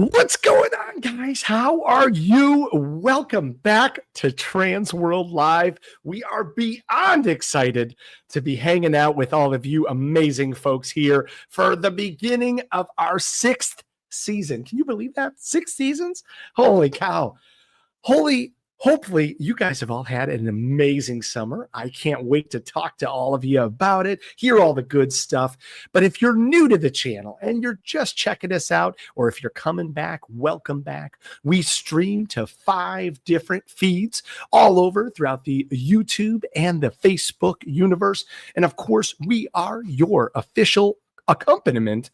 What's going on, guys? How are you? Welcome back to TransWorld Live. We are beyond excited to be hanging out with all of you amazing folks here for the beginning of our 6th season. Can you believe that? 6 seasons? Holy cow. Hopefully you guys have all had an amazing summer. I can't wait to talk to all of you about it, hear all the good stuff. But if you're new to the channel and you're just checking us out, or if you're coming back, welcome back. We stream to 5 different feeds all over throughout the YouTube and the Facebook universe. And of course, we are your official accompaniment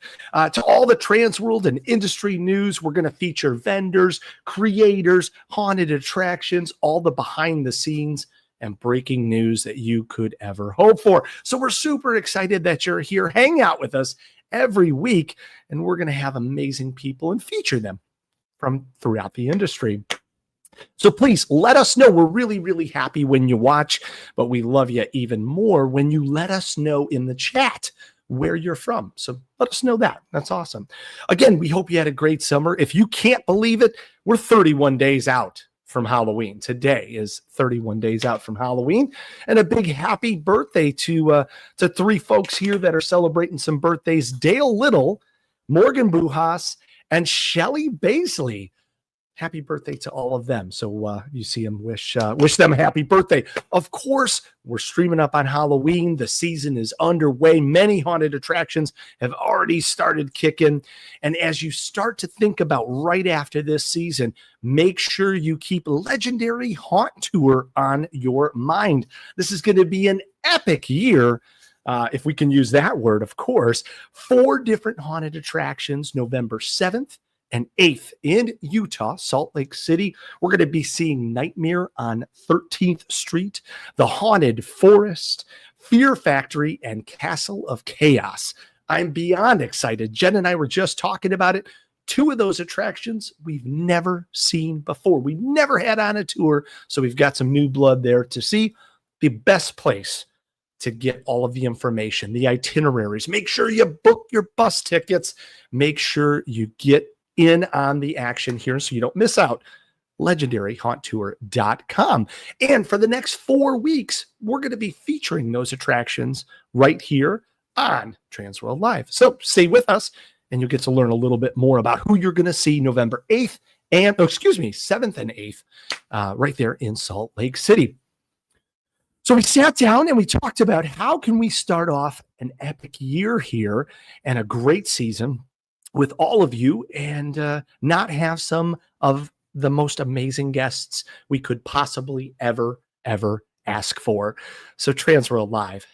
to all the TransWorld and industry news. We're going to feature vendors, creators, haunted attractions, all the behind the scenes and breaking news that you could ever hope for. So we're super excited that you're here. Hang out with us every week, and we're going to have amazing people and feature them from throughout the industry. So please let us know. We're really, really happy when you watch, but we love you even more when you let us know in the chat where you're from. So let us know that. That's awesome. Again, we hope you had a great summer. If you can't believe it, we're 31 days out from Halloween. Today is 31 days out from Halloween. And a big happy birthday to 3 folks here that are celebrating some birthdays: Dale Little, Morgan Bujas, and Shelly Baisley. Happy birthday to all of them. So you see them, wish them a happy birthday. Of course, we're streaming up on Halloween. The season is underway. Many haunted attractions have already started kicking. And as you start to think about right after this season, make sure you keep Legendary Haunt Tour on your mind. This is going to be an epic year. If we can use that word, of course. 4 different haunted attractions, November 7th and 8th in Utah, Salt Lake City. We're going to be seeing Nightmare on 13th Street, The Haunted Forest, Fear Factory, and Castle of Chaos. I'm beyond excited. Jen and I were just talking about it. 2 of those attractions we've never seen before. We never had on a tour, so we've got some new blood there to see. The best place to get all of the information, the itineraries. Make sure you book your bus tickets. Make sure you get in on the action here so you don't miss out. LegendaryHauntTour.com. And for the next 4 weeks, we're going to be featuring those attractions right here on TransWorld Live. So stay with us and you'll get to learn a little bit more about who you're going to see November 8th and, 7th and 8th, right there in Salt Lake City. So we sat down and we talked about how can we start off an epic year here and a great season with all of you and not have some of the most amazing guests we could possibly ever ask for. So TransWorld Live,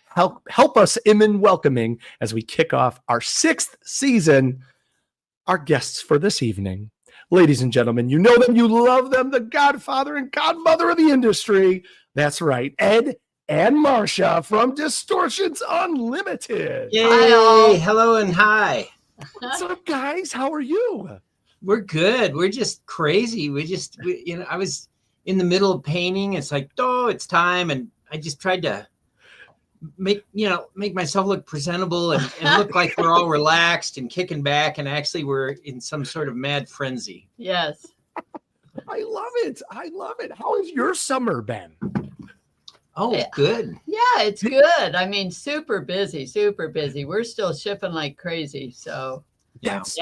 help us in welcoming as we kick off our 6th season, our guests for this evening. Ladies and gentlemen, you know them, you love them, the godfather and godmother of the industry. That's right, Ed and Marsha from Distortions Unlimited. Yay! Hi, hello and hi. What's up, guys? How are you? We're good. We're just crazy. I was in the middle of painting. It's like, oh, it's time. And I just tried to make myself look presentable and look like we're all relaxed and kicking back. And actually we're in some sort of mad frenzy. Yes. I love it. How has your summer been? Oh, good. Yeah, it's good. I mean, super busy. We're still shipping like crazy. So that's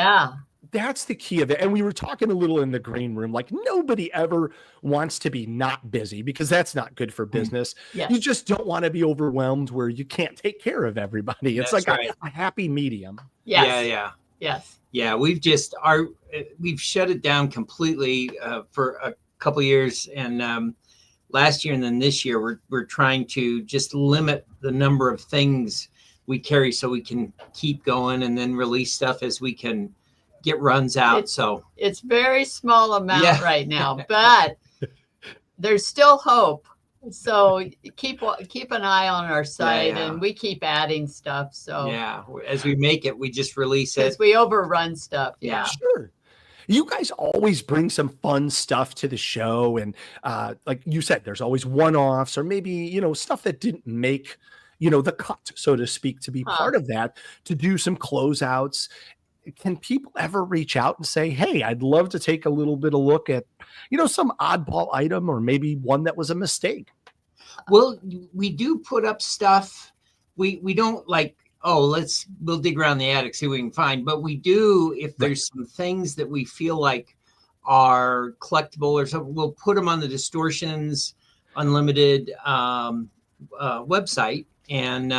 the key of it. And we were talking a little in the green room, like nobody ever wants to be not busy because that's not good for business. Yes. You just don't want to be overwhelmed where you can't take care of everybody. It's that's like right. a happy medium. Yes. Yes. Yeah. We've shut it down completely for a couple of years. And, last year and then this year, we're trying to just limit the number of things we carry so we can keep going and then release stuff as we can get runs out. It's very small amount right now, but there's still hope. So keep an eye on our site and we keep adding stuff. So as we make it, we just release it. As we overrun stuff. Yeah. Sure. You guys always bring some fun stuff to the show. And like you said, there's always one-offs or maybe, stuff that didn't make, the cut, so to speak, to be part of that, to do some closeouts. can people ever reach out and say, hey, I'd love to take a little bit of look at, some oddball item or maybe one that was a mistake? Well, we do put up stuff. We don't like, we'll dig around the attic, see what we can find. But we do, if there's some things that we feel like are collectible or something, we'll put them on the Distortions Unlimited website, and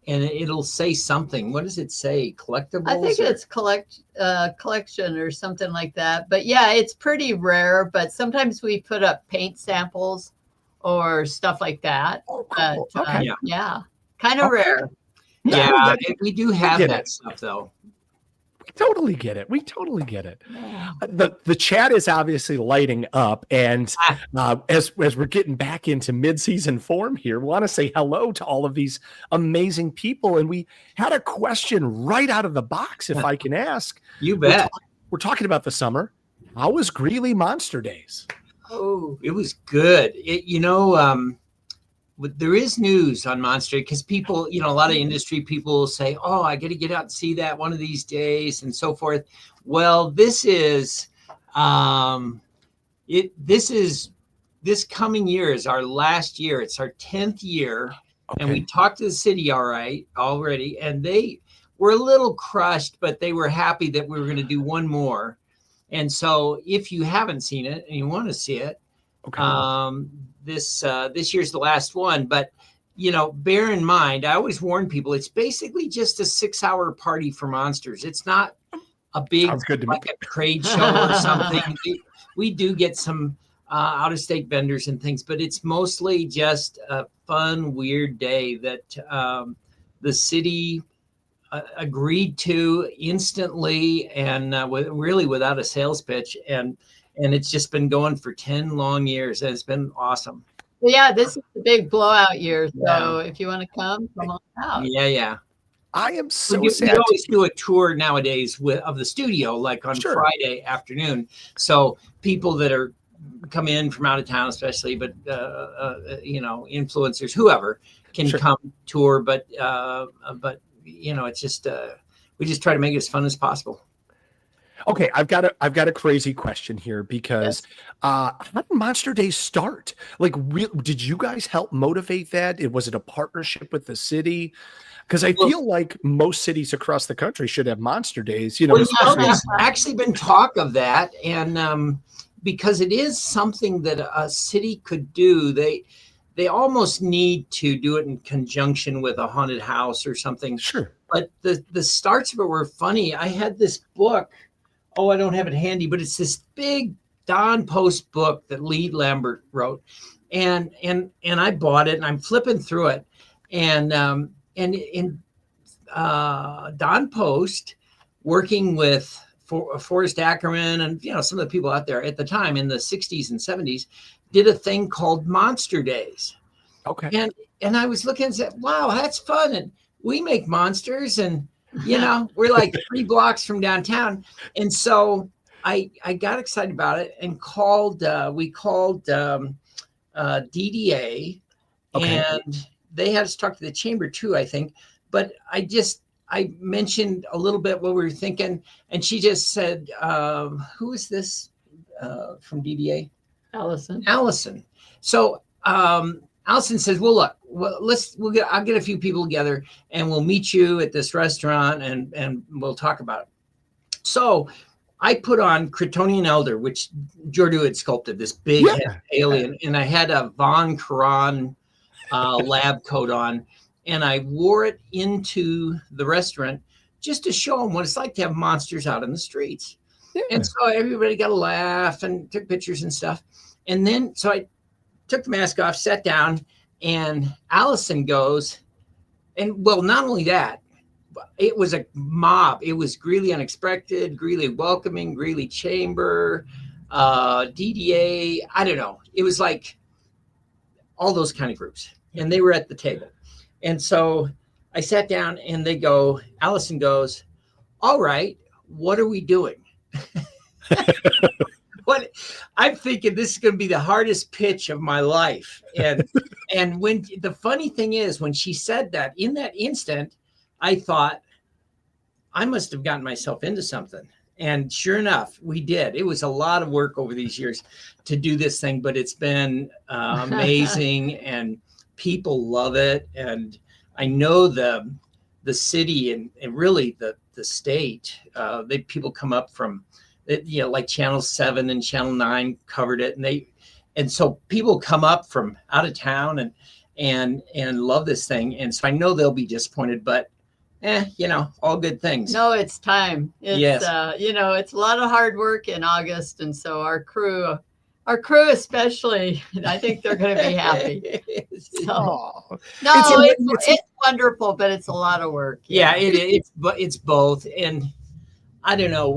it'll say something. What does it say? Collectibles? I think it's collection or something like that. But yeah, it's pretty rare. But sometimes we put up paint samples or stuff like that. Oh, But cool. Okay. yeah, kind of rare. Yeah, we do have that stuff though. We totally get it. The chat is obviously lighting up, and as we're getting back into mid-season form here, we want to say hello to all of these amazing people. And we had a question right out of the box, if I can ask. You bet. We're talking about the summer. How was Greeley Monster Days? Oh, it was good. There is news on Monster because people, a lot of industry people say, oh, I got to get out and see that one of these days and so forth. Well, this coming year is our last year. It's our 10th year. Okay. And we talked to the city already, and they were a little crushed, but they were happy that we were going to do one more. And so if you haven't seen it and you want to see it, okay. This year's the last one, but bear in mind, I always warn people, it's basically just a 6-hour party for monsters. It's not a big like a trade show or something. We do get some out-of-state vendors and things, but it's mostly just a fun, weird day that the city agreed to instantly and really without a sales pitch, and it's just been going for 10 long years, and it's been awesome. Well, yeah, this is the big blowout year. So if you want to come on out. Yeah. I am so sad. We always do a tour nowadays of the studio, like on Friday afternoon. So people that are come in from out of town, especially, but influencers, whoever can come tour. But it's just we just try to make it as fun as possible. Okay, I've got a crazy question here because how did Monster Days start? Like, did you guys help motivate that? Was it a partnership with the city? Because I feel like most cities across the country should have Monster Days. There's actually been talk of that, and because it is something that a city could do, they almost need to do it in conjunction with a haunted house or something. Sure. But the starts of it were funny. I had this book. Oh, I don't have it handy, but it's this big Don Post book that Lee Lambert wrote, and I bought it, and I'm flipping through it, and Don Post, working with Forrest Ackerman and some of the people out there at the time in the 60s and 70s, did a thing called Monster Days. Okay. And I was looking and said, wow, that's fun, and we make monsters, and we're like 3 blocks from downtown. And so I got excited about it and we called DDA, and they had us talk to the chamber too, I think. But I mentioned a little bit what we were thinking, and she just said, who is this from DDA? Allison. So Allison says, well, look, I'll get a few people together and we'll meet you at this restaurant and we'll talk about it. So I put on Kryptonian Elder, which Jordu had sculpted, this big alien, and I had a Von Karan lab coat on, and I wore it into the restaurant just to show them what it's like to have monsters out in the streets. Yeah. And so everybody got a laugh and took pictures and stuff. And then, so I took the mask off, sat down, and Allison goes, and well, not only that, it was a mob. It was Greeley Unexpected, Greeley Welcoming, Greeley Chamber, DDA. I don't know. It was like all those kind of groups, and they were at the table. And so I sat down, and Allison goes, all right, what are we doing? What I'm thinking, this is going to be the hardest pitch of my life. And when the funny thing is, when she said that, in that instant, I thought, I must have gotten myself into something. And sure enough, we did. It was a lot of work over these years to do this thing, but it's been amazing, and people love it. And I know the city and really the state, people come up from, like Channel 7 and Channel 9 covered it, and so people come up from out of town and love this thing. And so I know they'll be disappointed, but all good things. No, it's time. It's, yes. It's a lot of hard work in August. And so our crew especially, I think they're going to be happy. So, no, it's wonderful, but it's a lot of work. Yeah, it's both. And I don't know,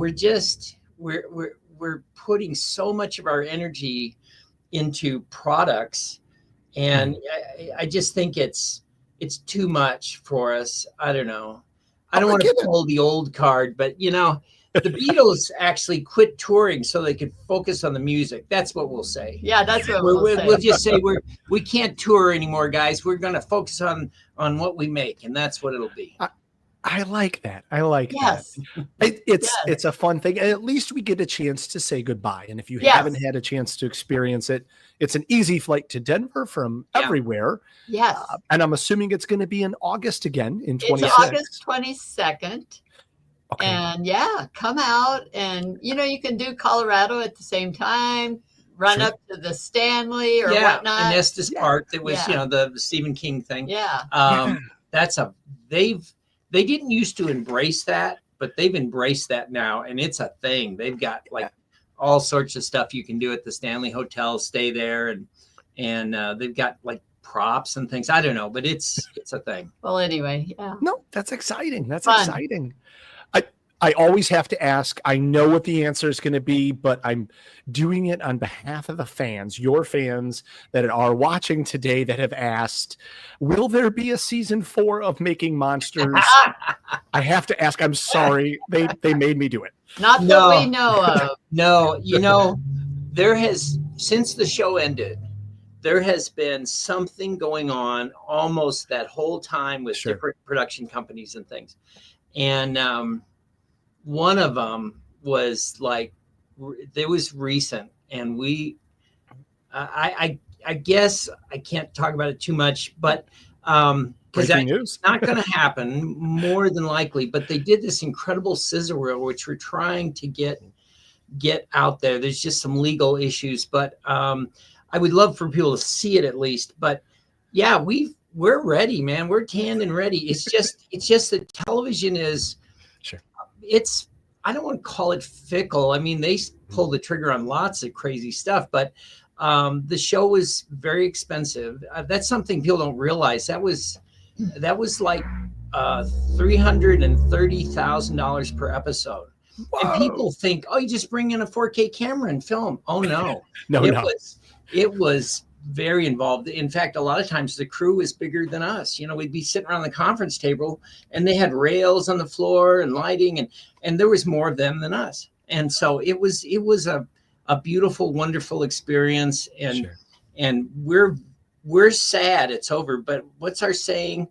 we're putting so much of our energy into products. And I just think it's too much for us. I don't know. I don't want to pull the old card, but the Beatles actually quit touring so they could focus on the music. That's what we'll say. Yeah, that's what we'll say. We'll just say we can't tour anymore, guys. We're going to focus on what we make, and that's what it'll be. I like that. I like that. It's a fun thing. And at least we get a chance to say goodbye. And if you haven't had a chance to experience it, it's an easy flight to Denver from everywhere. Yes. And I'm assuming it's going to be in August again in 26. It's August 22nd. Okay. And come out, and you can do Colorado at the same time. Run up to the Stanley or whatnot. And Estes Park. That was the Stephen King thing. Yeah. They didn't used to embrace that, but they've embraced that now, and it's a thing. They've got all sorts of stuff you can do at the Stanley Hotel. Stay there, and they've got props and things. I don't know, but it's a thing. Well, anyway, No, that's exciting. That's fun. Exciting. I always have to ask. I know what the answer is going to be, but I'm doing it on behalf of the fans, your fans that are watching today that have asked, will there be a season 4 of Making Monsters? I have to ask. I'm sorry. They made me do it. Not that we know of. No, there has, since the show ended, there has been something going on almost that whole time with different production companies and things. And one of them was it was recent, and I guess I can't talk about it too much, but because it's not going to happen more than likely. But they did this incredible scissor reel, which we're trying to get out there. There's just some legal issues, but I would love for people to see it at least. But we're ready, man. We're tanned and ready. It's just that television is. I don't want to call it fickle. I mean, they pull the trigger on lots of crazy stuff, but the show was very expensive. That's something people don't realize. That was like $330,000 per episode. Whoa. And people think, you just bring in a 4K camera and film. Oh no, it was very involved. In fact, a lot of times the crew was bigger than us. We'd be sitting around the conference table, and they had rails on the floor and lighting, and there was more of them than us. And so it was a beautiful, wonderful experience. And we're sad it's over, but what's our saying?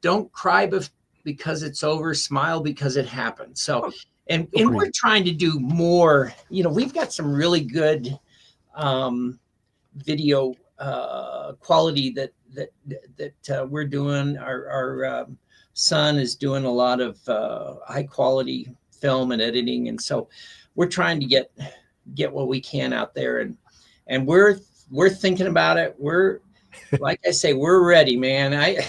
Don't cry because it's over, smile because it happened. So, and we're trying to do more. We've got some really good video quality that we're doing. Our son is doing a lot of high quality film and editing, and so we're trying to get what we can out there, and we're thinking about it. We're, like I say, we're ready, man. I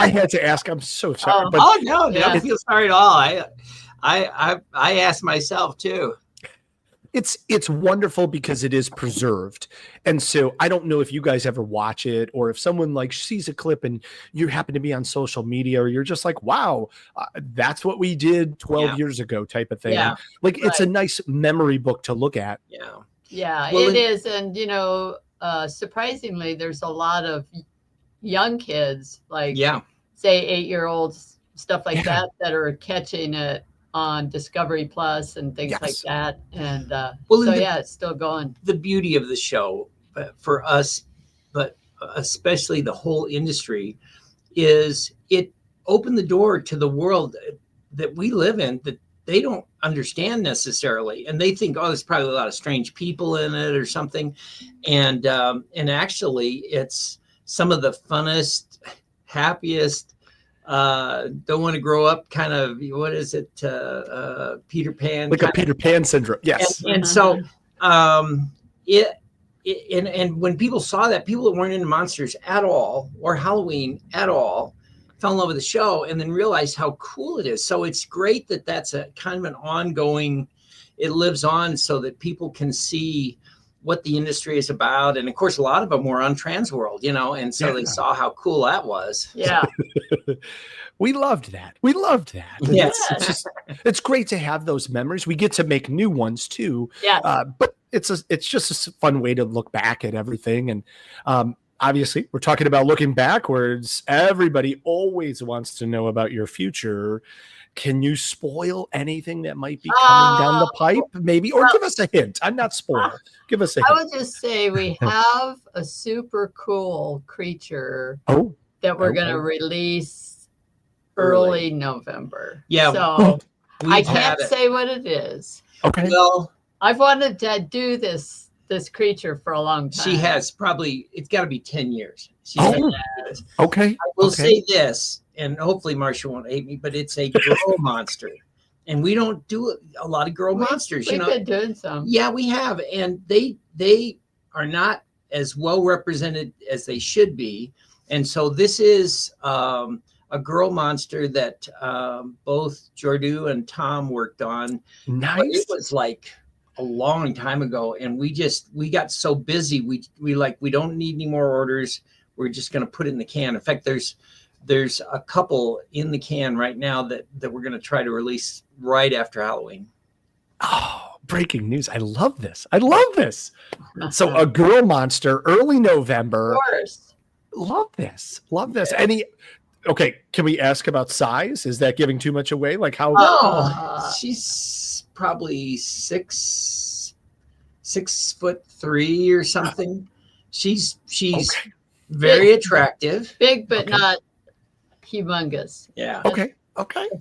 had to ask. I'm so sorry. No, don't feel sorry at all. I asked myself too. It's wonderful because it is preserved. And so I don't know if you guys ever watch it, or if someone sees a clip and you happen to be on social media, or you're just like, wow, that's what we did 12 years ago type of thing. Yeah. It's a nice memory book to look at. Yeah. Yeah, well, it is. And, surprisingly, there's a lot of young kids, say 8-year-olds, stuff like that are catching it on Discovery Plus and things like that. And it's still going. The beauty of the show for us, but especially the whole industry, is it opened the door to the world. that we live in that they don't understand necessarily, and they think, oh, there's probably a lot of strange people in it or something, and actually it's some of the funnest, happiest, don't want to grow up kind of, what is it, Peter Pan, like a Peter Pan syndrome. Yes. And so and when people saw that, people that weren't into monsters at all or Halloween at all fell in love with the show and then realized how cool it is. So it's great that that's a kind of an ongoing, it lives on so that people can see what the industry is about. And of course, a lot of them were on TransWorld, and so they saw how cool that was. Yeah. We loved that. Yes. It's great to have those memories. We get to make new ones too. Yeah. But it's just a fun way to look back at everything. And obviously, we're talking about looking backwards. Everybody always wants to know about your future. Can you spoil anything that might be coming down the pipe, maybe? Or give us a hint. I'm not spoiled. Give us a hint. I would just say we have a super cool creature that we're going to release early November. Yeah. So I can't say what it is. Okay. Well, I've wanted to do this creature for a long time. She has probably, it's got to be 10 years. Okay. I will say this, and hopefully Marsha won't hate me, but it's a girl monster. And we don't do a lot of girl monsters. We've been doing some. Yeah, we have. And they are not as well represented as they should be. And so this is a girl monster that both Jordu and Tom worked on. Nice. But it was like a long time ago, and we got so busy. We don't need any more orders. We're just going to put it in the can. In fact, there's a couple in the can right now that we're going to try to release right after Halloween. Oh, breaking news. I love this. So a girl monster, early November. Of course. Love this. Okay, can we ask about size? Is that giving too much away? Like how? She's probably 6'3" or something. She's very attractive. Big, but not humongous. Yeah. Okay.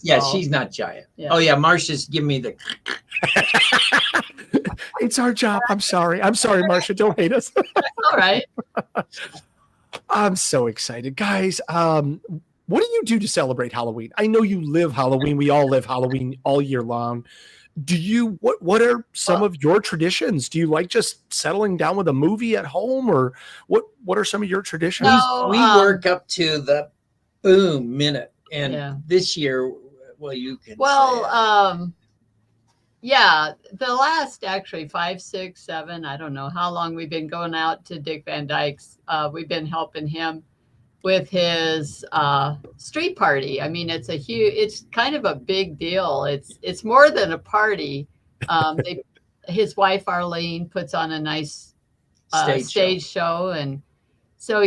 Yeah, she's not giant. Yeah. Oh yeah, Marsha's giving me the. It's our job. I'm sorry, Marsha. Don't hate us. All right. I'm so excited, guys. What do you do to celebrate Halloween? I know you live Halloween. We all live Halloween all year long. Do you? What are some of your traditions? Do you like just settling down with a movie at home, or what are some of your traditions? We work up to the boom minute, and this year, well, you can. Well, yeah, the last actually 5, 6, 7. I don't know how long we've been going out to Dick Van Dyke's. We've been helping him with his street party. I mean, it's kind of a big deal. It's more than a party. His wife Arlene puts on a nice stage show, and so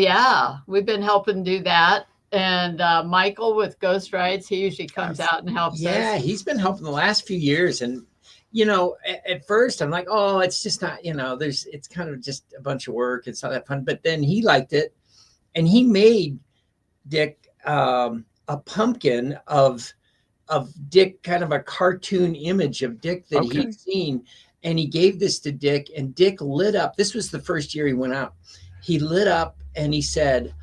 we've been helping do that. And Michael with Ghost Rides, he usually comes out and helps us. Yeah, he's been helping the last few years, and at first I'm like, oh, it's just not, it's kind of just a bunch of work. It's not that fun. But then he liked it. And he made Dick a pumpkin of Dick, kind of a cartoon image of Dick that he'd seen. And he gave this to Dick, and Dick lit up. This was the first year he went out. He lit up and he said,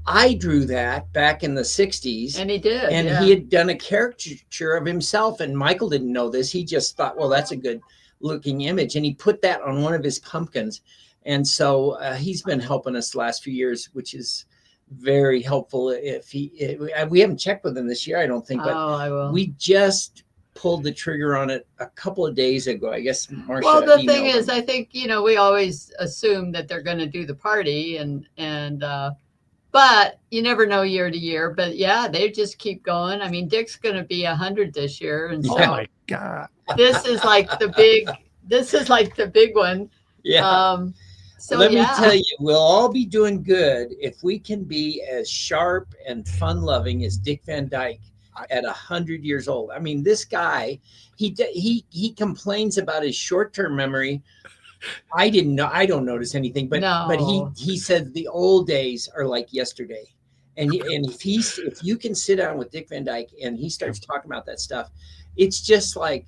I drew that back in the 60s. And he did. And he had done a caricature of himself. And Michael didn't know this. He just thought, well, that's a good looking image. And he put that on one of his pumpkins. And so he's been helping us the last few years, which is very helpful. We haven't checked with him this year, I don't think, but I will. We just pulled the trigger on it a couple of days ago. I guess Marsha. Well, the thing is, I think, we always assume that they're going to do the party and but you never know year to year. But they just keep going. I mean, Dick's going to be 100 this year. And so my God. This is like the big one. Yeah. So let me tell you, we'll all be doing good if we can be as sharp and fun-loving as Dick Van Dyke at 100 years old. I mean, this guy, he complains about his short-term memory. I don't notice anything, but he said the old days are like yesterday, And if you can sit down with Dick Van Dyke and he starts talking about that stuff, it's just like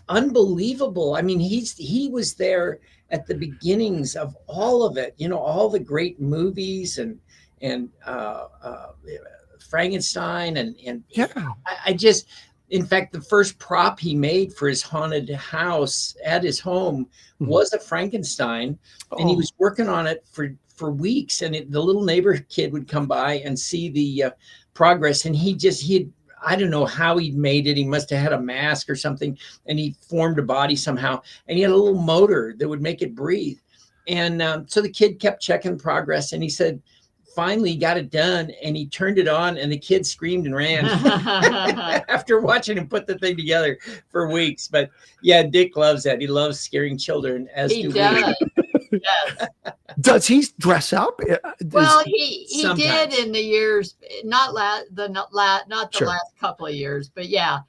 unbelievable. I mean, he was there at the beginnings of all of it, all the great movies and Frankenstein and I just, in fact, the first prop he made for his haunted house at his home was a Frankenstein, and he was working on it for weeks. And the little neighbor kid would come by and see the progress, and I don't know how he made it. He must have had a mask or something, and he formed a body somehow, and he had a little motor that would make it breathe. And so the kid kept checking progress, and he said, finally got it done, and he turned it on, and the kid screamed and ran after watching him put the thing together for weeks. But yeah, Dick loves that. He loves scaring children, as he do does. We. Yes. Does he dress up? Well, he did in the years, not the last couple of years, but yeah.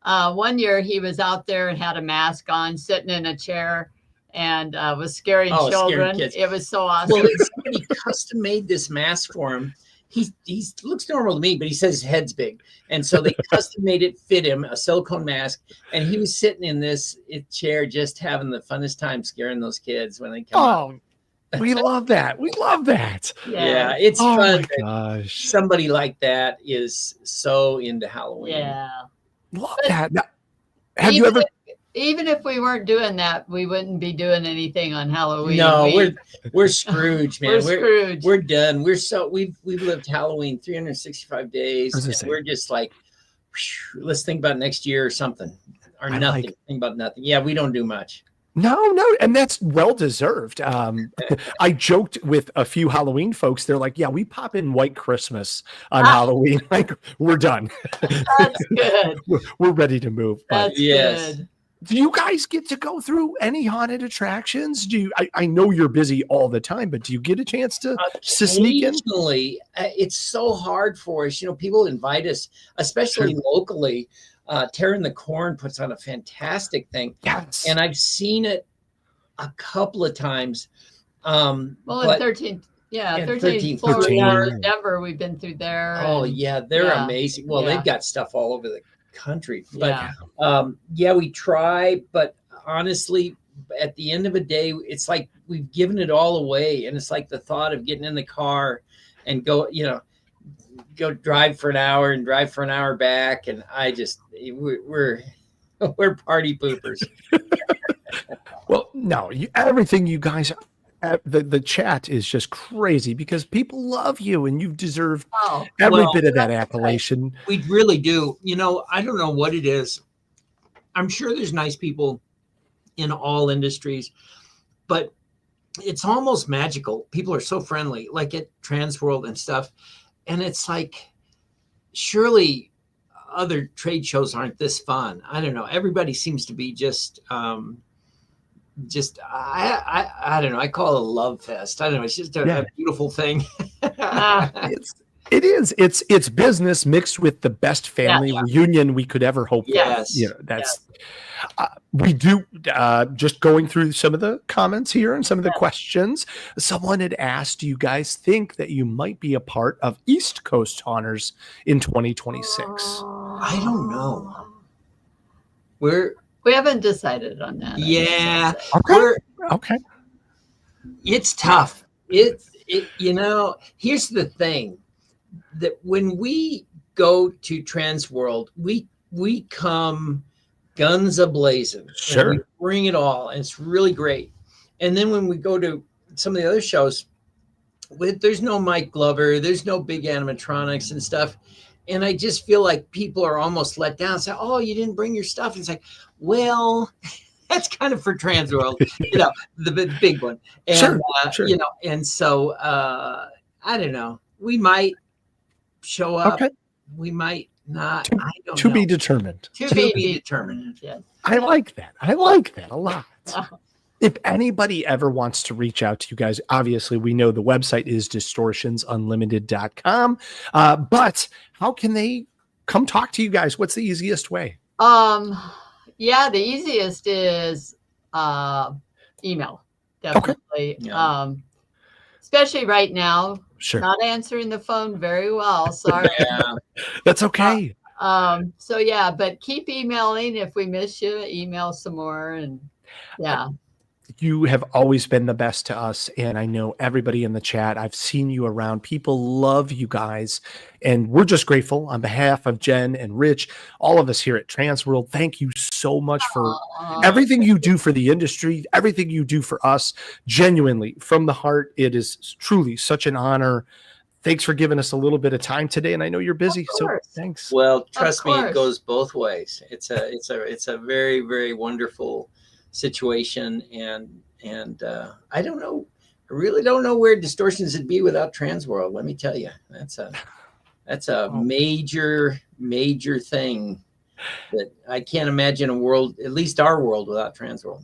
One year he was out there and had a mask on, sitting in a chair, and was scaring children. It was so awesome. Well, somebody custom made this mask for him. He looks normal to me, but he says his head's big. And so they custom made it fit him, a silicone mask. And he was sitting in this chair just having the funnest time scaring those kids when they come out. We love that. We love that. Yeah, it's fun. My gosh. Somebody like that is so into Halloween. Yeah. Love that. Now, have you ever... Even if we weren't doing that, we wouldn't be doing anything on Halloween. No, we're Scrooge, man. We're Scrooge. We're done. We've lived Halloween 365 days. We're just like, let's think about next year or something, or nothing. Think about nothing. Yeah, we don't do much. No, and that's well deserved. I joked with a few Halloween folks. They're like, "Yeah, we pop in White Christmas on Halloween. Like, we're done. That's good. We're ready to move." That's good. Do you guys get to go through any haunted attractions? I know you're busy all the time, but do you get a chance to sneak in? Occasionally, it's so hard for us. People invite us, especially locally. Tearing the Corn puts on a fantastic thing. Yes. And I've seen it a couple of times. In 13th floor, Denver, we've been through there. Oh, they're amazing. Well, they've got stuff all over the country. But we try. But honestly, at the end of the day, it's like we've given it all away. And it's like the thought of getting in the car and go drive for an hour and drive for an hour back. And we're party poopers. Well, no, everything you guys, the chat is just crazy because people love you and you deserve every bit of that appellation. We really do. I don't know what it is. I'm sure there's nice people in all industries, but it's almost magical. People are so friendly, like at TransWorld and stuff. And it's like, surely other trade shows aren't this fun. I don't know. Everybody seems to be I don't know. I call it a love fest. I don't know. It's just a beautiful thing. It is. It's business mixed with the best family reunion we could ever hope for. Yes. We do, just going through some of the comments here and some of the questions. Someone had asked, do you guys think that you might be a part of East Coast Haunters in 2026? I don't know. We haven't decided on that. Yeah. Okay. It's tough. Here's the thing, that when we go to TransWorld, we come guns a-blazing. Sure. We bring it all, and it's really great. And then when we go to some of the other shows, there's no Mike Glover, there's no big animatronics and stuff. And I just feel like people are almost let down. Say, "Oh, you didn't bring your stuff." And it's like, well, that's kind of for TransWorld, the big one. And, sure. And so I don't know. We might show up. Okay. We might not. I don't know. To be determined. To be determined. Yes. I like that. I like that a lot. If anybody ever wants to reach out to you guys, obviously we know the website is distortionsunlimited.com. But how can they come talk to you guys? What's the easiest way? The easiest is email. Definitely. Okay. especially right now. Sure. Not answering the phone very well. Sorry. Yeah. That's okay. So yeah, but keep emailing. If we miss you, email some more. And yeah. You have always been the best to us. And I know everybody in the chat, I've seen you around. People love you guys. And we're just grateful on behalf of Jen and Rich, all of us here at TransWorld. Thank you so much for everything you do for the industry, everything you do for us. Genuinely, from the heart, it is truly such an honor. Thanks for giving us a little bit of time today. And I know you're busy, so thanks. Well, trust me, it goes both ways. It's a very, very wonderful situation, and I don't know, I really don't know where Distortions would be without TransWorld. Let me tell you, that's a major thing that I can't imagine a world, at least our world, without TransWorld.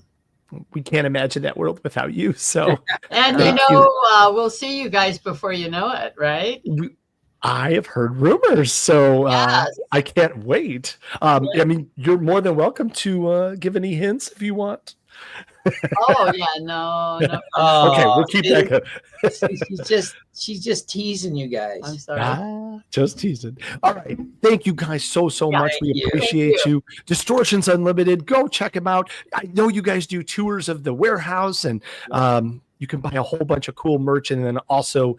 We can't imagine that world without you. So, and we'll see you guys before you know it, right? I have heard rumors, so yes. I can't wait. I mean, you're more than welcome to give any hints if you want. Oh yeah, no. Okay, we'll keep that good. She's just teasing you guys. I'm sorry. Just teasing. All right. Thank you guys so much. We appreciate you. Distortions Unlimited. Go check them out. I know you guys do tours of the warehouse, and you can buy a whole bunch of cool merch, and then also,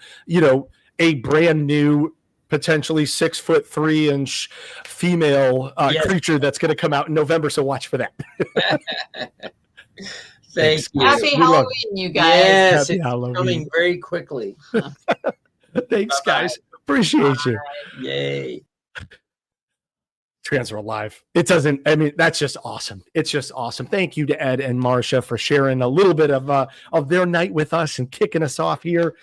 a brand new, potentially 6'3" female creature that's going to come out in November. So watch for that. Thank you. Happy Halloween, you guys. Yes, Happy it's Halloween. coming very quickly. Thanks, guys. Appreciate you. Yay. TransWorld Live. That's just awesome. It's just awesome. Thank you to Ed and Marsha for sharing a little bit of their night with us and kicking us off here.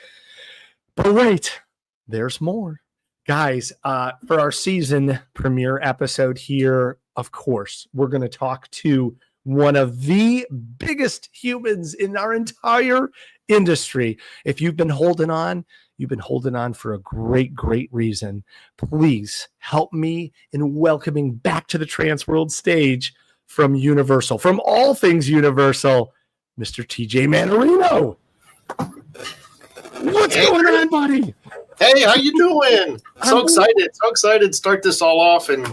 But wait, there's more. Guys, for our season premiere episode here, of course, we're going to talk to one of the biggest humans in our entire industry. If you've been holding on, you've been holding on for a great reason. Please help me in welcoming back to the TransWorld stage from Universal, from all things Universal, Mr. TJ Mannarino. What's going on, buddy? Hey, how you doing? So excited to start this all off and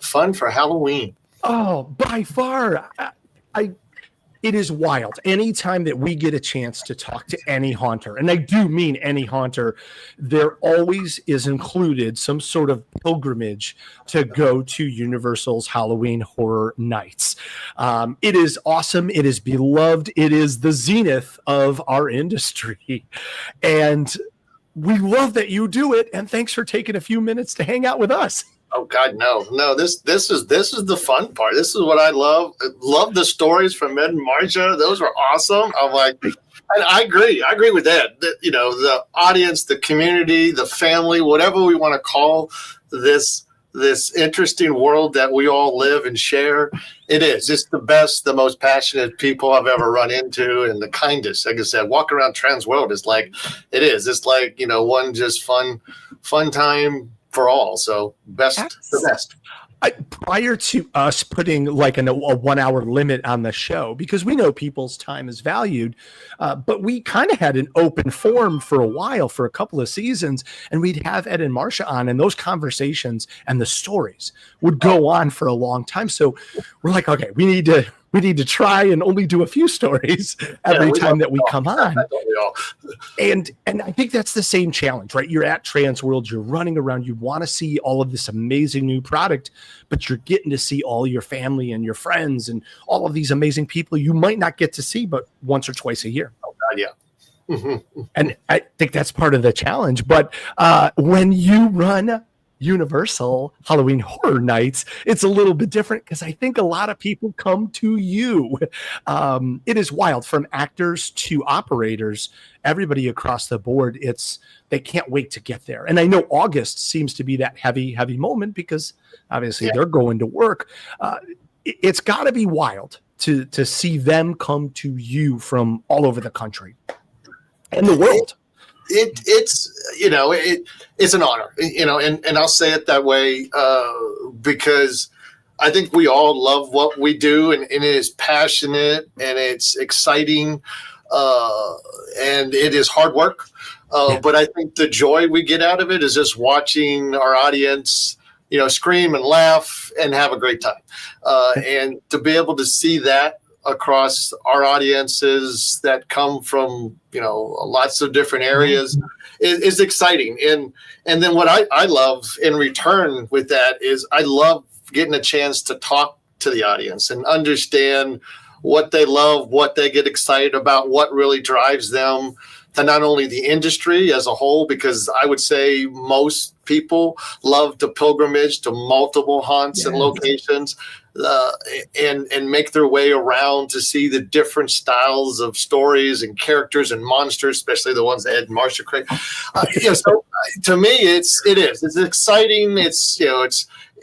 fun for Halloween. Oh, by far. It is wild. Anytime that we get a chance to talk to any haunter, and I do mean any haunter, there always is included some sort of pilgrimage to go to Universal's Halloween Horror Nights. It is awesome. It is beloved. It is the zenith of our industry. And we love that you do it. And thanks for taking a few minutes to hang out with us. Oh God, no. This is the fun part. This is what I love. Love the stories from Ed and Marsha. Those were awesome. I'm like, and I agree. I agree with Ed. The audience, the community, the family, whatever we want to call this interesting world that we all live and share. It is. It's the best, the most passionate people I've ever run into, and the kindest. Like I said, walk around TransWorld is like it is. It's like one just fun time for all. So the best. Prior to us putting like a 1 hour limit on the show, because we know people's time is valued, but we kind of had an open forum for a while, for a couple of seasons, and we'd have Ed and Marsha on, and those conversations and the stories would go on for a long time. So we're like, okay, we need to try and only do a few stories every time that we come on. And I think that's the same challenge, right? You're at TransWorld, you're running around, you want to see all of this amazing new product, but you're getting to see all your family and your friends and all of these amazing people you might not get to see but once or twice a year. Oh God, yeah. And I think that's part of the challenge. But when you run Universal Halloween Horror Nights, it's a little bit different because I think a lot of people come to you. It is wild, from actors to operators, everybody across the board. They can't wait to get there. And I know August seems to be that heavy moment because obviously they're going to work. It's got to be wild to see them come to you from all over the country and the world. It's an honor, and I'll say it that way because I think we all love what we do, and it is passionate and it's exciting. and it is hard work. But I think the joy we get out of it is just watching our audience, scream and laugh and have a great time. And to be able to see that across our audiences that come from, lots of different areas is exciting. And then what I love in return with that is I love getting a chance to talk to the audience and understand what they love, what they get excited about, what really drives them to not only the industry as a whole, because I would say most people love to pilgrimage to multiple haunts and locations, and make their way around to see the different styles of stories and characters and monsters, especially the ones that Ed and Marsha create. So to me, it's exciting.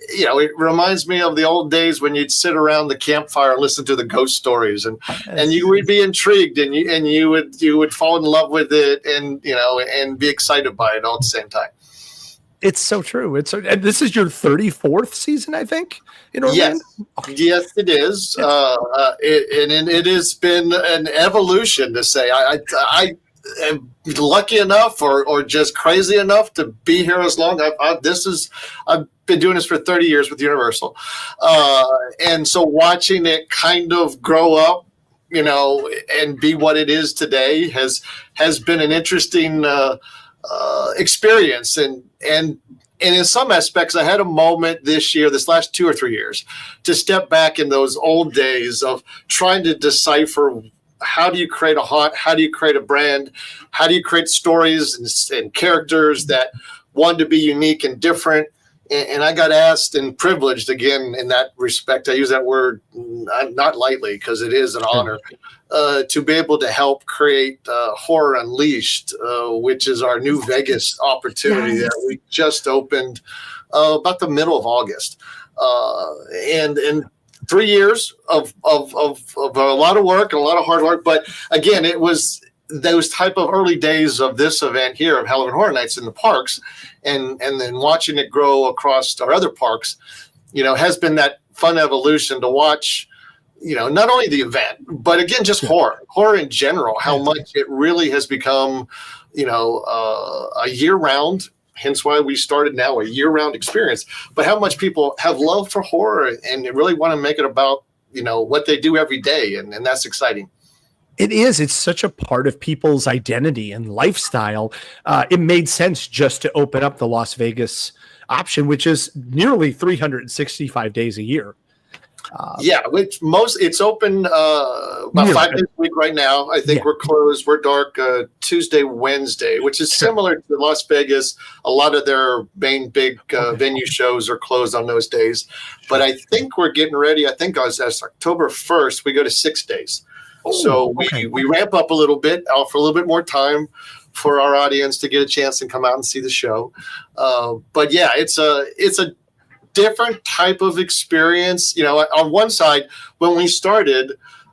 It reminds me of the old days when you'd sit around the campfire and listen to the ghost stories, and you would be intrigued, and you would fall in love with it, and be excited by it all at the same time. It's so true. And this is your 34th season, I think, in Orlando? Yes, it is. It has been an evolution, to say. I am lucky enough or just crazy enough to be here as long. I've been doing this for 30 years with Universal. And so watching it kind of grow up, and be what it is today has been an interesting experience. And in some aspects, I had a moment this last 2 or 3 years, to step back in those old days of trying to decipher, how do you create a haunt? How do you create a brand? How do you create stories and characters that want to be unique and different? And I got asked and privileged, again, in that respect, I use that word not lightly because it is an honor, to be able to help create Horror Unleashed, which is our new Vegas opportunity that we just opened about the middle of August. And 3 years of a lot of work and a lot of hard work. But again, it was those type of early days of this event here of Halloween Horror Nights in the parks, and then watching it grow across our other parks, has been that fun evolution to watch, not only the event, but again, just horror in general, how much it really has become, a year-round, hence why we started now a year-round experience, but how much people have love for horror and really want to make it about, what they do every day. And that's exciting. It is. It's such a part of people's identity and lifestyle. It made sense just to open up the Las Vegas option, which is nearly 365 days a year. It's open about 5 days a week right now. I think we're closed. We're dark Tuesday, Wednesday, which is similar to Las Vegas. A lot of their main big venue shows are closed on those days. But I think we're getting ready. I think as October 1st, we go to 6 days. So we ramp up a little bit, offer a little bit more time for our audience to get a chance and come out and see the show. But yeah, it's a different type of experience. On one side, when we started,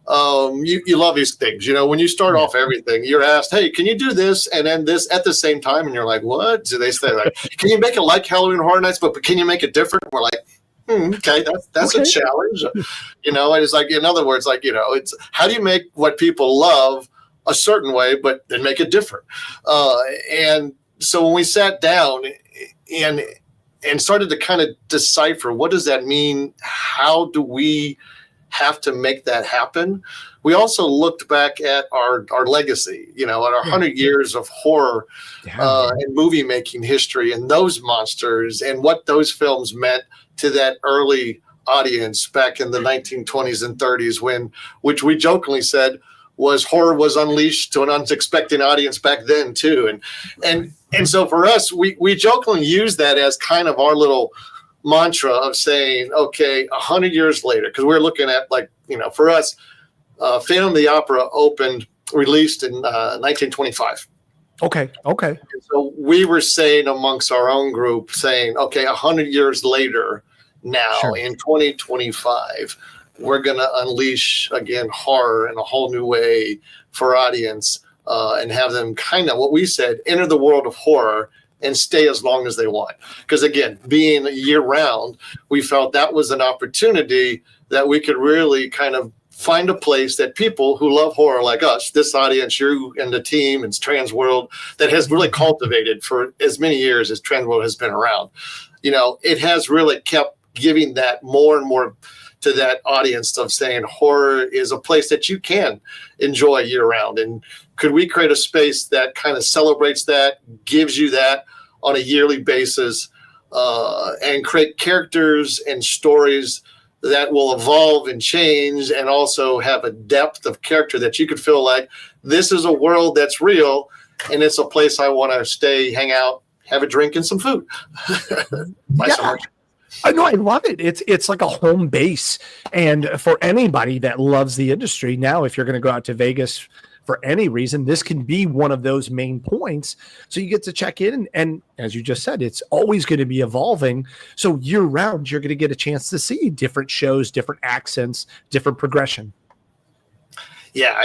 you love these things. When you start off everything, you're asked, hey, can you do this and then this at the same time? And you're like, what? Do they say, like, can you make it like Halloween Horror Nights, but can you make it different? We're like, okay, that's a challenge. And it's like, in other words, like, it's how do you make what people love a certain way, but then make it different? And so when we sat down and started to kind of decipher, what does that mean? How do we have to make that happen? We also looked back at our legacy, at our 100 years of horror and movie making history, and those monsters and what those films meant to that early audience back in the 1920s and 30s, which we jokingly said horror was unleashed to an unsuspecting audience back then too. And so for us, we jokingly use that as kind of our little mantra of saying, okay, 100 years later, because we're looking at, like, for us, Phantom of the Opera released in 1925. Okay. And so we were saying amongst our own group, saying, okay, 100 years later now, in 2025, we're going to unleash, again, horror in a whole new way for audience, and have them kind of, what we said, enter the world of horror and stay as long as they want. Because, again, being year-round, we felt that was an opportunity that we could really kind of find a place that people who love horror like us, this audience, you and the team and TransWorld, that has really cultivated for as many years as TransWorld has been around. It has really kept giving that more and more to that audience of saying horror is a place that you can enjoy year round. And could we create a space that kind of celebrates that, gives you that on a yearly basis, and create characters and stories that will evolve and change, and also have a depth of character that you could feel like this is a world that's real, and it's a place I want to stay, hang out, have a drink and some food. No, I love it. It's like a home base. And for anybody that loves the industry now, if you're going to go out to Vegas for any reason, this can be one of those main points. So you get to check in. And as you just said, it's always going to be evolving. So year round, you're going to get a chance to see different shows, different accents, different progression. Yeah,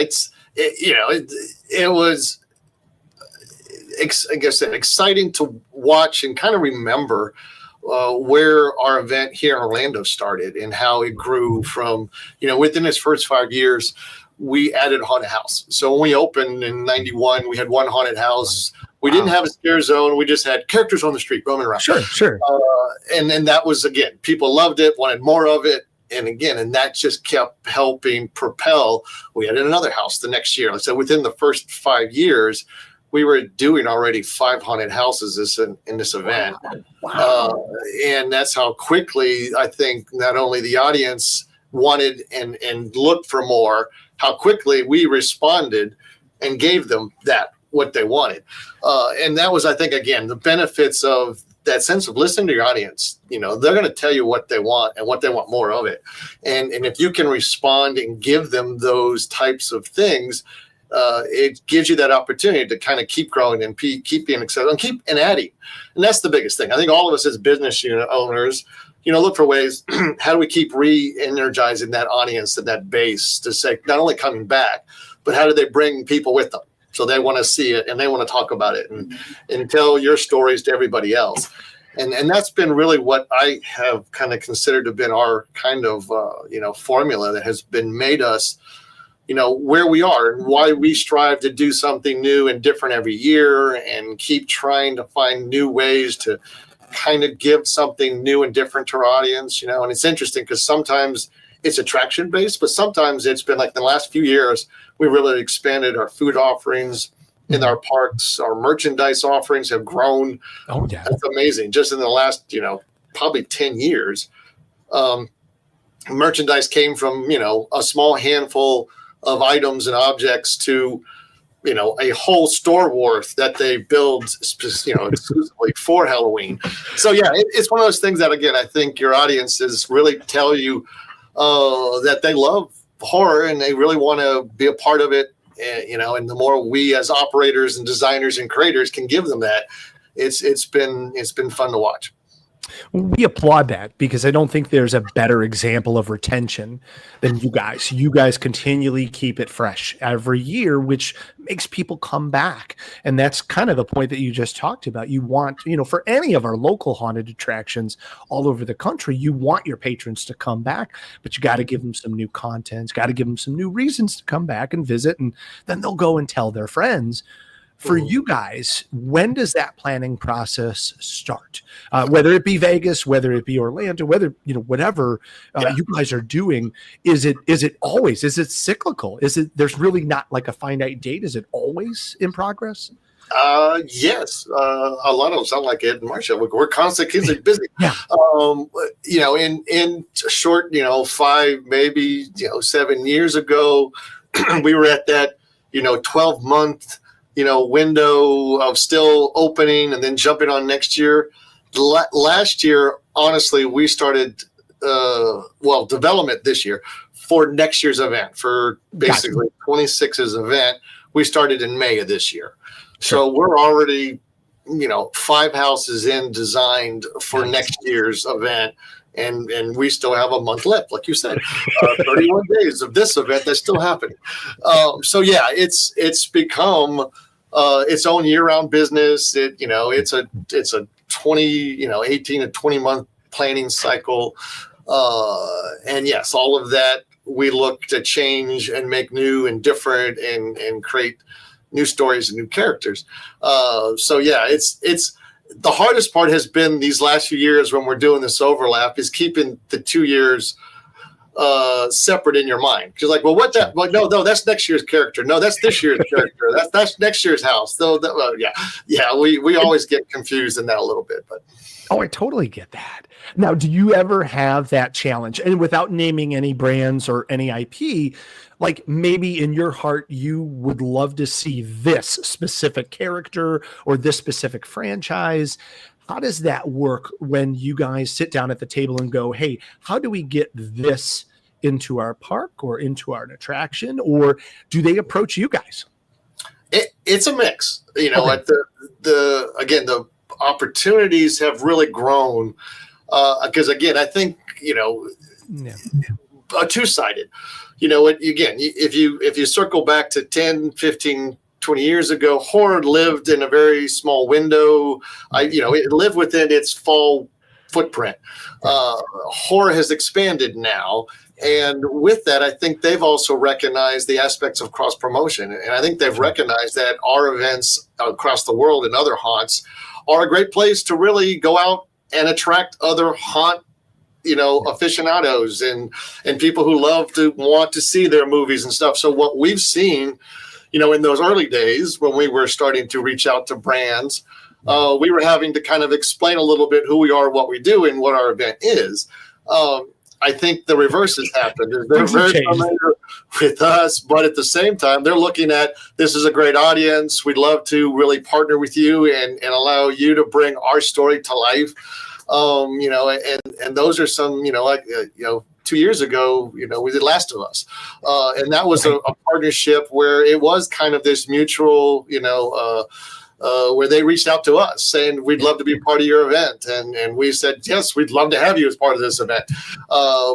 it was, like I said, exciting to watch and kind of remember where our event here in Orlando started and how it grew from, within its first 5 years, we added a haunted house. So when we opened in 91, we had one haunted house. We didn't have a scare zone. We just had characters on the street roaming around. Sure. And then that was, again, people loved it, wanted more of it. And that just kept helping propel. We added another house the next year. So within the first 5 years, we were doing already 5 haunted houses in this event. Wow. And that's how quickly, I think, not only the audience wanted and looked for more, how quickly we responded and gave them what they wanted. And that was, I think, again, the benefits of that sense of listening to your audience. They're going to tell you what they want and what they want more of it. And if you can respond and give them those types of things, it gives you that opportunity to kind of keep growing and keep being excited and keep adding. And that's the biggest thing. I think all of us as business unit owners, look for ways, how do we keep re-energizing that audience and that base to say, not only coming back, but how do they bring people with them? So they want to see it and they want to talk about it and tell your stories to everybody else. And that's been really what I have kind of considered to have been our kind of, formula that has been made us, where we are and why we strive to do something new and different every year and keep trying to find new ways to kind of give something new and different to our audience, and it's interesting because sometimes it's attraction based, but sometimes it's been like the last few years, we really expanded our food offerings in our parks. Our merchandise offerings have grown. Oh, yeah. That's amazing. Just in the last, probably 10 years, merchandise came from, a small handful of items and objects to, a whole store worth that they build, exclusively for Halloween. So yeah, it's one of those things that, again, I think your audiences really tell you that they love horror and they really want to be a part of it. And the more we as operators and designers and creators can give them that, it's been fun to watch. We applaud that because I don't think there's a better example of retention than you guys. You guys continually keep it fresh every year, which makes people come back. And that's kind of the point that you just talked about. You want, for any of our local haunted attractions all over the country, you want your patrons to come back, but you got to give them some new content, got to give them some new reasons to come back and visit. And then they'll go and tell their friends. For you guys, when does that planning process start? Whether it be Vegas, whether it be Orlando, whether, whatever you guys are doing, is it always, is it cyclical? There's really not like a finite date? Is it always in progress? Yes. A lot of them sound like Ed and Marsha. We're constantly busy. Yeah. In short, 5, maybe, 7 years ago, we were at that, 12-month, window of still opening and then jumping on next year. Last year, honestly, we started, development this year for next year's event, for basically 26's event. We started in May of this year. Sure. So we're already, 5 houses in designed for next year's event. And we still have a month left, like you said, 31 days of this event that's still happening. So yeah, it's become its own year-round business. It's a 18 to 20 month planning cycle. And yes, all of that we look to change and make new and different and create new stories and new characters. So yeah, it's the hardest part has been these last few years when we're doing this overlap is keeping the 2 years separate in your mind. Because like, well, no, that's next year's character. No, that's this year's character. That's next year's house. So we always get confused in that a little bit. But oh, I totally get that. Now, do you ever have that challenge? And without naming any brands or any IP, like maybe in your heart, you would love to see this specific character or this specific franchise. How does that work when you guys sit down at the table and go, hey, how do we get this into our park or into our attraction? Or do they approach you guys? It's a mix. You know, Okay. at the opportunities have really grown because again, I think, you know, two-sided. You know, again, if you circle back to 10, 15, 20 years ago, horror lived in a very small window. It lived within its fall footprint. Horror has expanded now. And with that, I think they've also recognized the aspects of cross promotion. And I think they've recognized that our events across the world and other haunts are a great place to really go out and attract other haunt, aficionados and people who love to want to see their movies and stuff. So what we've seen, in those early days when we were starting to reach out to brands, we were having to kind of explain a little bit who we are, what we do, and what our event is. I think the reverse has happened. They're very familiar with us, but at the same time, they're looking at this is a great audience. We'd love to really partner with you and allow you to bring our story to life. And those are some, 2 years ago, we did Last of Us. And that was a partnership where it was kind of this mutual, where they reached out to us saying, we'd love to be part of your event. And we said, yes, we'd love to have you as part of this event.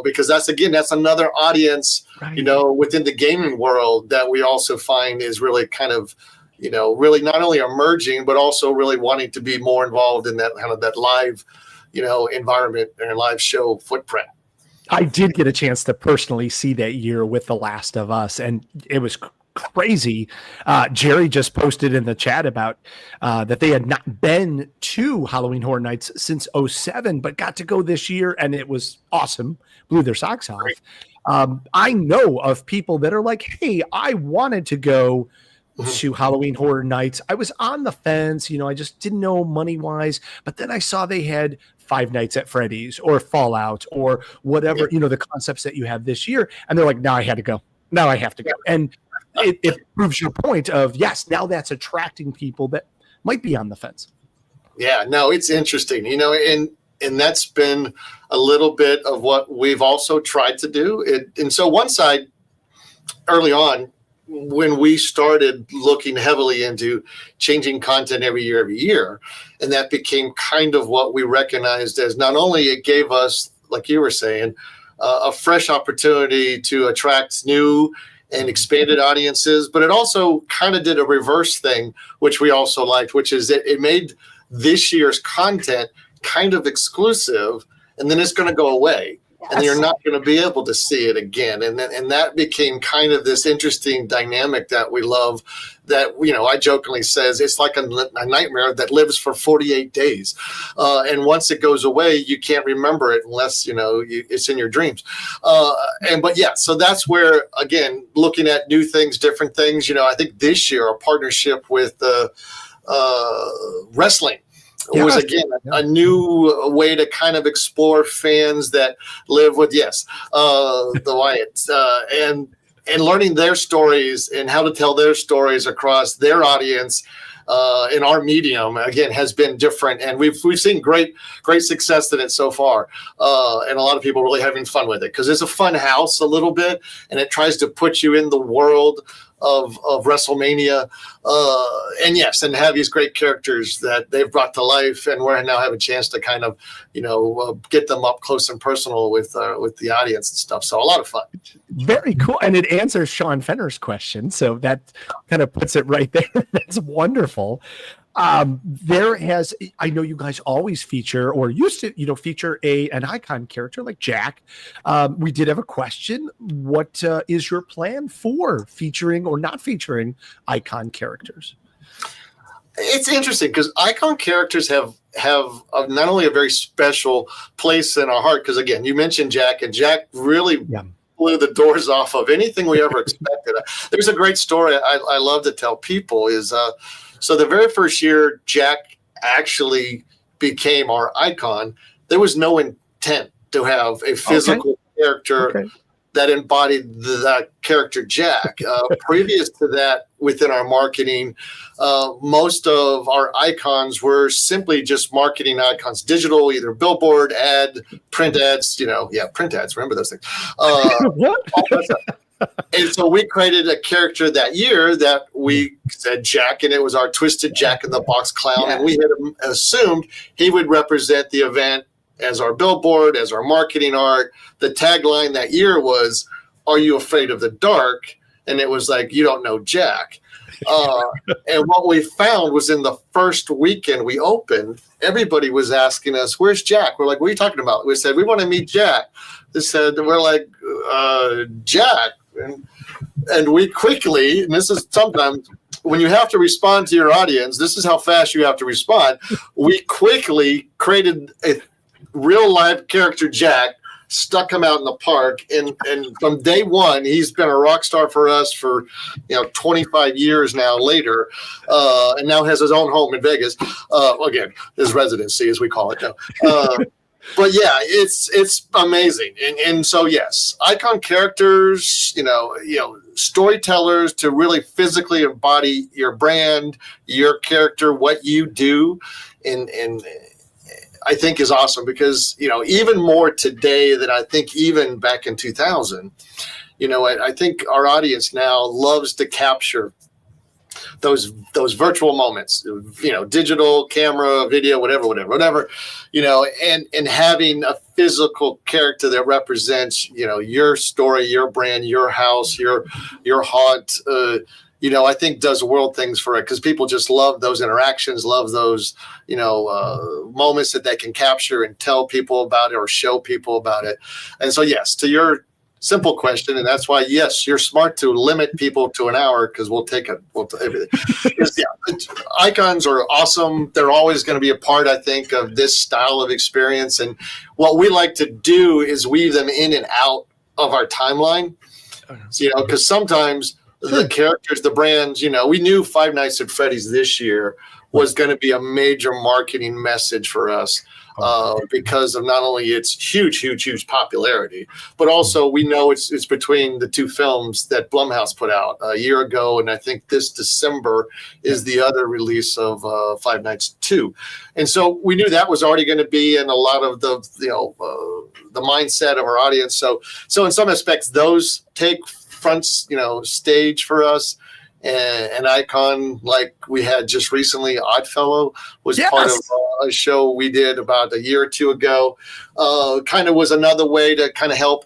Because that's another audience, within the gaming world that we also find is really kind of, really not only emerging, but also really wanting to be more involved in that kind of that live, environment and live show footprint. I did get a chance to personally see that year with The Last of Us, and it was crazy. Jerry just posted in the chat about that they had not been to Halloween Horror Nights since 2007, but got to go this year, and it was awesome. Blew their socks off. I know of people that are like, hey, I wanted to go to Halloween Horror Nights. I was on the fence, I just didn't know money-wise, but then I saw they had Five Nights at Freddy's or Fallout or whatever, the concepts that you have this year. And they're like, now I had to go. Now I have to go. And it proves your point of, yes, now that's attracting people that might be on the fence. Yeah, no, it's interesting, and that's been a little bit of what we've also tried to do. And so one side, early on, when we started looking heavily into changing content every year, and that became kind of what we recognized as not only it gave us, like you were saying, a fresh opportunity to attract new and expanded audiences, but it also kind of did a reverse thing, which we also liked, which is that it made this year's content kind of exclusive, and then it's going to go away. And you're not going to be able to see it again. And that became kind of this interesting dynamic that we love that, I jokingly says it's like a nightmare that lives for 48 days. And once it goes away, you can't remember it unless, it's in your dreams. So that's where, again, looking at new things, different things, I think this year, a partnership with wrestling. It was, again, a new way to kind of explore fans that live with, the Wyatts, and learning their stories and how to tell their stories across their audience in our medium, again, has been different. And we've seen great success in it so far. And a lot of people really having fun with it because it's a fun house a little bit, and it tries to put you in the world of WrestleMania, and have these great characters that they've brought to life, and we now have a chance to kind of, get them up close and personal with the audience and stuff. So a lot of fun. Very cool, and it answers Sean Fenner's question, so that kind of puts it right there. That's wonderful. I know you guys always feature or used to, feature an icon character like Jack. We did have a question. What is your plan for featuring or not featuring icon characters? It's interesting because icon characters have not only a very special place in our heart, because again, you mentioned Jack, and Jack really blew the doors off of anything we ever expected. There's a great story I love to tell people is, so the very first year Jack actually became our icon, there was no intent to have a physical character that embodied that character Jack. Previous to that, within our marketing, most of our icons were simply just marketing icons, digital, either billboard, ad, print ads, print ads, remember those things. And so we created a character that year that we said Jack, and it was our twisted Jack in the Box clown. And we had assumed he would represent the event as our billboard, as our marketing art. The tagline that year was, "Are you afraid of the dark?" And it was like, "You don't know Jack." And what we found was in the first weekend we opened, everybody was asking us, "Where's Jack?" We're like, "What are you talking about?" We said, "We want to meet Jack." They said, we're like, "Jack." And we quickly, and this is sometimes when you have to respond to your audience, this is how fast you have to respond. We quickly created a real life character Jack, stuck him out in the park, and from day one he's been a rock star for us for 25 years now later, and now has his own home in Vegas, again his residency as we call it now. But yeah, it's amazing, and so yes, icon characters, storytellers to really physically embody your brand, your character, what you do, and I think is awesome because, even more today than I think even back in 2000, I think our audience now loves to capture those virtual moments, digital camera, video, whatever, and having a physical character that represents, your story, your brand, your house, your haunt, I think does world things for it because people just love those interactions, love those, moments that they can capture and tell people about it or show people about it. And so, yes, to your simple question, and that's why, yes, you're smart to limit people to an hour because we'll take everything. Icons are awesome. They're always going to be a part, I think, of this style of experience. And what we like to do is weave them in and out of our timeline, because sometimes the characters, the brands, we knew Five Nights at Freddy's this year was going to be a major marketing message for us because of not only its huge popularity, but also we know it's between the two films that Blumhouse put out a year ago, and I think this December is the other release of Five Nights 2. And so we knew that was already going to be in a lot of the mindset of our audience. So in some aspects, those take front stage for us. An icon like we had just recently, Oddfellow, was part of a show we did about a year or two ago. Kind of was another way to kind of help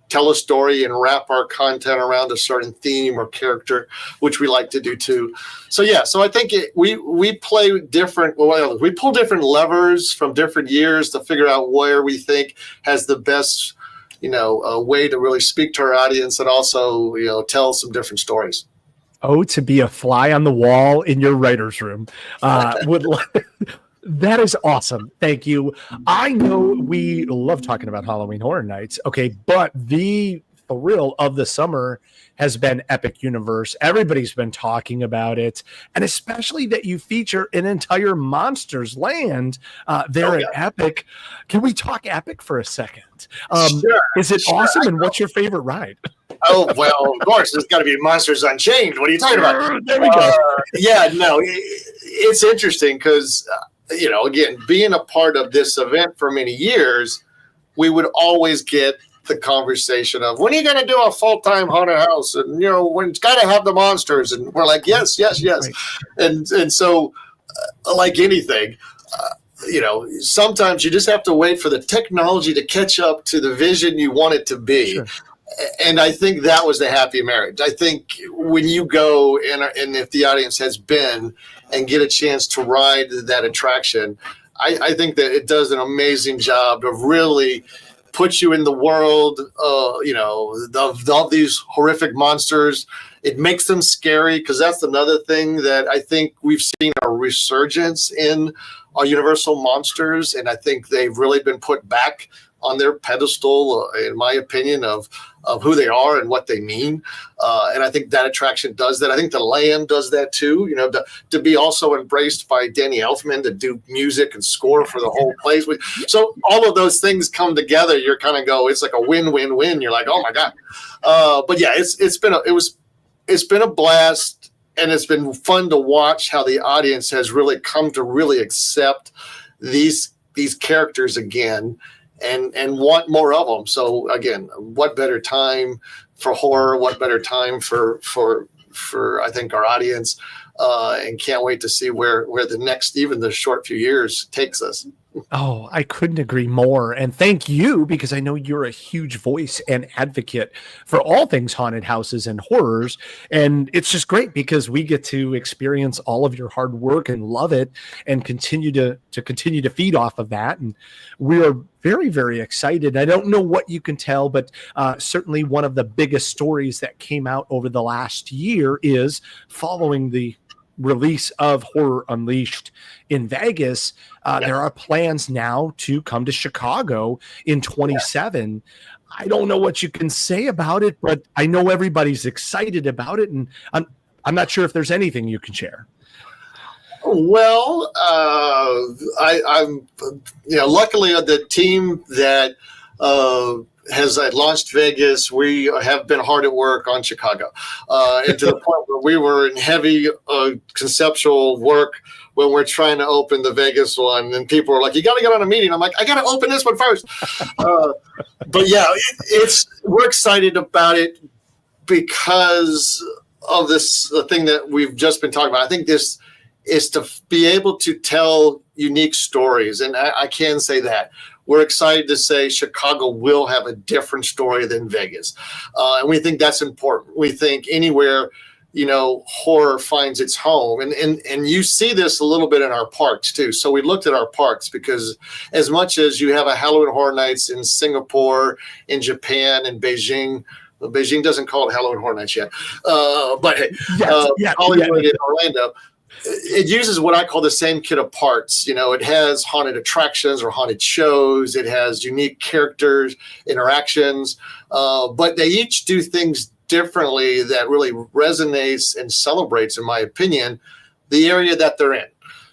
tell a story and wrap our content around a certain theme or character, which we like to do too. So I think we play different. We pull different levers from different years to figure out where we think has the best, a way to really speak to our audience and also, tell some different stories. Oh, to be a fly on the wall in your writer's room. That is awesome. Thank you. I know we love talking about Halloween Horror Nights. Okay, but the thrill of the summer has been Epic Universe. Everybody's been talking about it, and especially that you feature an entire Monsters Land there at Epic. Can we talk Epic for a second? Sure, is it awesome, and what's your favorite ride? Oh, well, of course, there's got to be Monsters Unchained. What are you talking about? There we go. It's interesting because, again, being a part of this event for many years, we would always get the conversation of, when are you going to do a full-time haunted house? And, when it's got to have the monsters. And we're like, yes. Right. And so, like anything, sometimes you just have to wait for the technology to catch up to the vision you want it to be. Sure. And I think that was the happy marriage. I think when you go and if the audience has been and get a chance to ride that attraction, I think that it does an amazing job of really put you in the world, of these horrific monsters. It makes them scary, because that's another thing that I think we've seen a resurgence in Universal monsters, and I think they've really been put back on their pedestal, in my opinion, of who they are and what they mean. And I think that attraction does that. I think the land does that too, to be also embraced by Danny Elfman, to do music and score for the whole place. So all of those things come together. You're kind of it's like a win-win-win. You're like, oh my God. But yeah, it's been a blast, and it's been fun to watch how the audience has really come to really accept these characters again, and want more of them. So again, what better time for horror? What better time for I think our audience, and can't wait to see where the next, even the short few years, takes us. Oh, I couldn't agree more. And thank you, because I know you're a huge voice and advocate for all things haunted houses and horrors. And it's just great because we get to experience all of your hard work and love it, and continue to feed off of that. And we are very, very excited. I don't know what you can tell, but certainly one of the biggest stories that came out over the last year is following the release of Horror Unleashed in Vegas. There are plans now to come to Chicago in 27. I don't know what you can say about it, but I know everybody's excited about it, and I'm not sure if there's anything you can share. Well, I'm luckily the team that has launched Vegas, we have been hard at work on Chicago, and to the point where we were in heavy conceptual work when we're trying to open the Vegas one, and people are like, "You got to get on a meeting." I'm like, "I got to open this one first." But yeah, we're excited about it because of the thing that we've just been talking about. I think this is to be able to tell unique stories, and I can say that. We're excited to say Chicago will have a different story than Vegas. And we think that's important. We think anywhere, horror finds its home. And you see this a little bit in our parks too. So we looked at our parks, because as much as you have a Halloween Horror Nights in Singapore, in Japan, in Beijing, well, Beijing doesn't call it Halloween Horror Nights yet, but hey, Hollywood and Orlando, it uses what I call the same kit of parts. It has haunted attractions or haunted shows. It has unique characters, interactions, but they each do things differently that really resonates and celebrates, in my opinion, the area that they're in.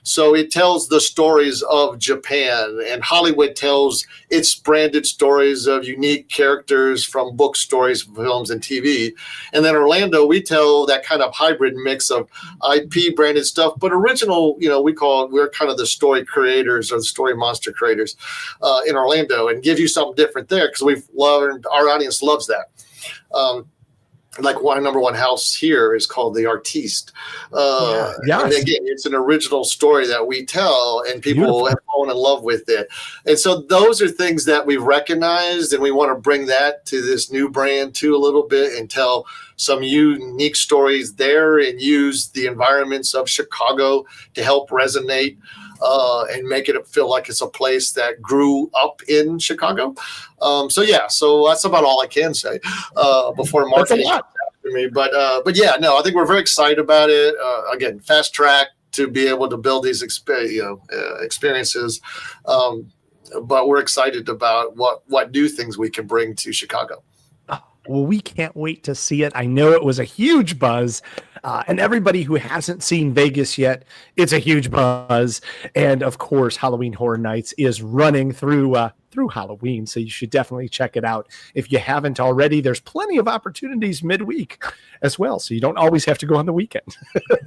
So it tells the stories of Japan, and Hollywood tells its branded stories of unique characters from book stories, films, and TV. And then Orlando, we tell that kind of hybrid mix of IP branded stuff, but original, we're kind of the story creators, or the story monster creators in Orlando, and give you something different there, because we've learned our audience loves that. Like number one house here is called The Artiste. And again, it's an original story that we tell, and people have fallen in love with it. And so those are things that we've recognized, and we want to bring that to this new brand too a little bit, and tell some unique stories there, and use the environments of Chicago to help resonate and make it feel like it's a place that grew up in Chicago. So that's about all I can say before marketing after me. But yeah, no, I think we're very excited about it. Again, fast track to be able to build these experiences. But we're excited about what new things we can bring to Chicago. Well, we can't wait to see it. I know it was a huge buzz, and everybody who hasn't seen Vegas yet, it's a huge buzz. And of course, Halloween Horror Nights is running through Halloween, so you should definitely check it out. If you haven't already, there's plenty of opportunities midweek as well, so you don't always have to go on the weekend.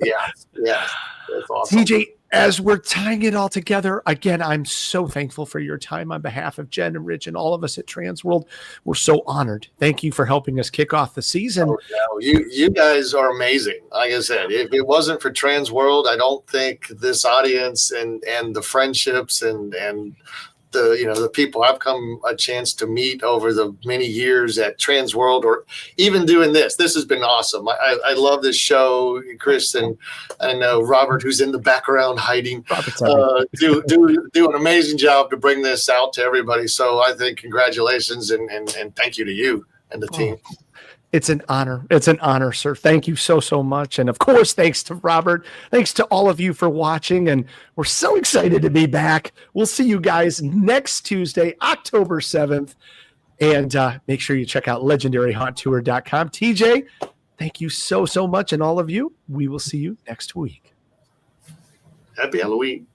Yeah, that's awesome. TJ, as we're tying it all together, again, I'm so thankful for your time on behalf of Jen and Rich and all of us at TransWorld. We're so honored. Thank you for helping us kick off the season. Oh, no, you guys are amazing. Like I said, if it wasn't for TransWorld, I don't think this audience and the friendships and the people I've come a chance to meet over the many years at TransWorld, or even doing this. This has been awesome. I love this show, Chris, and I know Robert, who's in the background hiding, do an amazing job to bring this out to everybody. So I think congratulations and thank you to you and the team. It's an honor. It's an honor, sir. Thank you so much. And of course, thanks to Robert. Thanks to all of you for watching. And we're so excited to be back. We'll see you guys next Tuesday, October 7th. And make sure you check out legendaryhauntour.com. TJ, thank you so much. And all of you, we will see you next week. Happy Halloween.